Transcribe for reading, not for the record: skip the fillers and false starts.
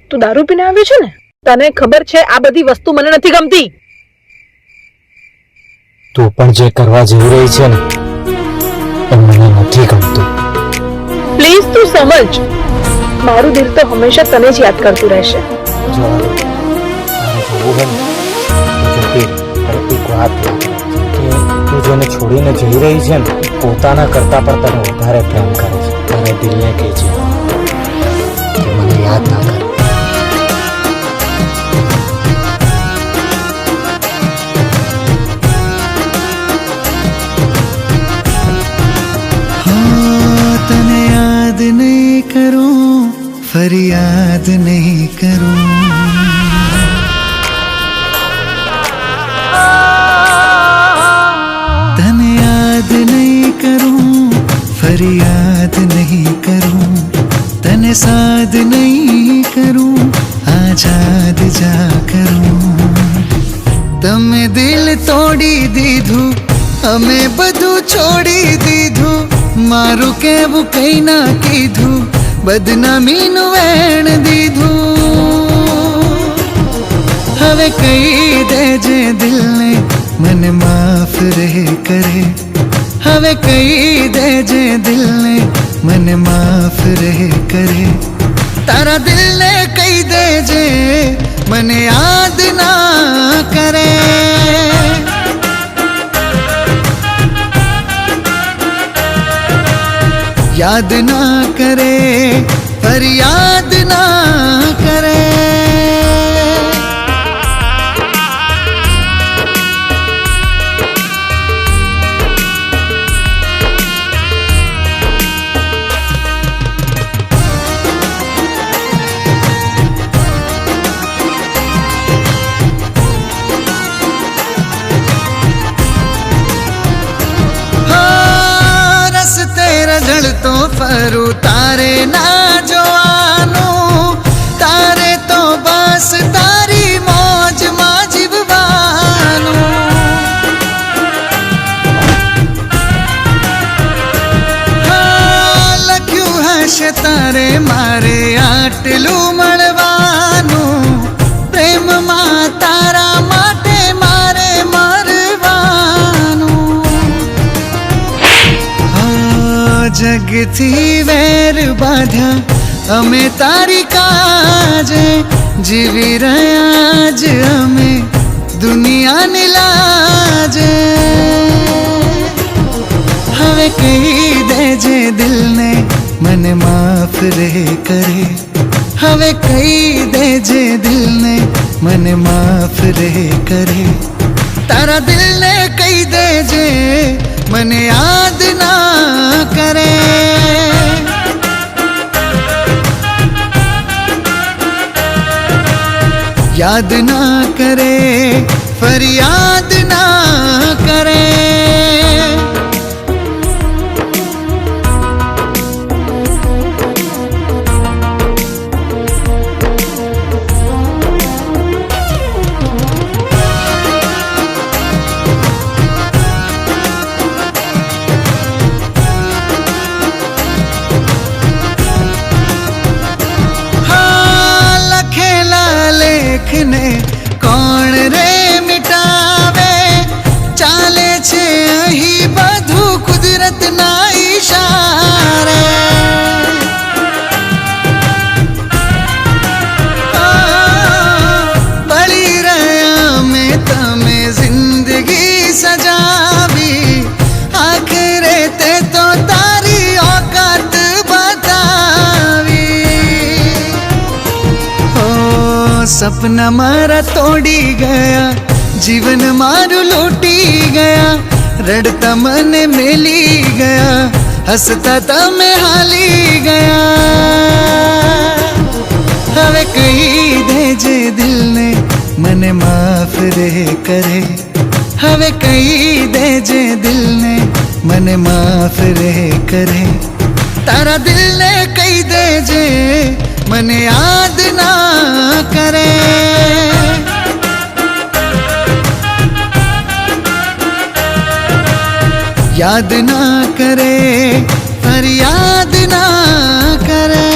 તું દારૂ પીને આવ્યો છે ને? તને ખબર છે આ બધી વસ્તુ મને નથી ગમતી. તું પણ જે કરવા જઈ રહી છે ને એ મને નથી ગમતું. પ્લીઝ તું સમજ, મારું દિલ તો હંમેશા તને જ યાદ કરતું રહેશે. જો તારે જવું હોય ને તો એક વાત કે તું જેને છોડીને જઈ રહી છે ને પોતાના કરતા પણ તને વધારે પ્રેમ કરે છે. તારા દિલને કહે છે કે મને યાદ ના કર. तने याद नहीं करूं, फरियाद नहीं करूं. तने याद नहीं करूं, फरियाद नहीं करूं. तने साध नहीं करूं, आजाद जा करूं. तमे दिल तोड़ी दीधुं, અમે બધું છોડી દીધું. મારું કેવું કઈ ના કીધું, બદનામીનું વેણ દીધું. હવે કહી દેજે દિલને મને માફ રહે કરે. હવે કહી દેજે દિલને મને માફ રહે કરે. તારા દિલને કહી દેજે મને યાદ ના કરે. याद ना करे, फरियाद ना करे. તો ફરું તારે ના જોવાનું, તારે તો બસ તારી મોજમાં જીવવાનું. લખ્યું હશે તારે મારે આટલું મળવાનું. પ્રેમમાં તારા માટે મારે મરવાનું. જગથી વેર બાંધ્યા અમે તારી કાજે. જીવી રહ્યા જ અમે દુનિયાની લાજે. હવે કહી દેજે દિલને મને માફ રહે કરે. હવે કહી દેજે દિલને મને માફ રહે કરે. તારા દિલને કહી દેજે મને યાદ ના કરે. યાદ ના કરે, ફરિયાદ ના કરે. ને કોણ રે મિટાવે. ચાલે છે અહીં બધું કુદરતના ઈશારે. બળી રહ્યા મેં તમે જિંદગી સજાવી. આખરે તે તો તારી औकात બતાવી. સપના મારા તોડી ગયા, જીવન મારું લૂટી ગયા. રડતા મને મેલી ગયા, હસતા તમે હાલી ગયા. હવે કહી દેજે દિલને મને માફ રહે કરે. હવે કહી દેજે દિલને મને માફ રહે કરે. તારા દિલને કહી દેજે મને યાદ ના કરે. યાદ ના કરે, ફરિયાદ ના કરે.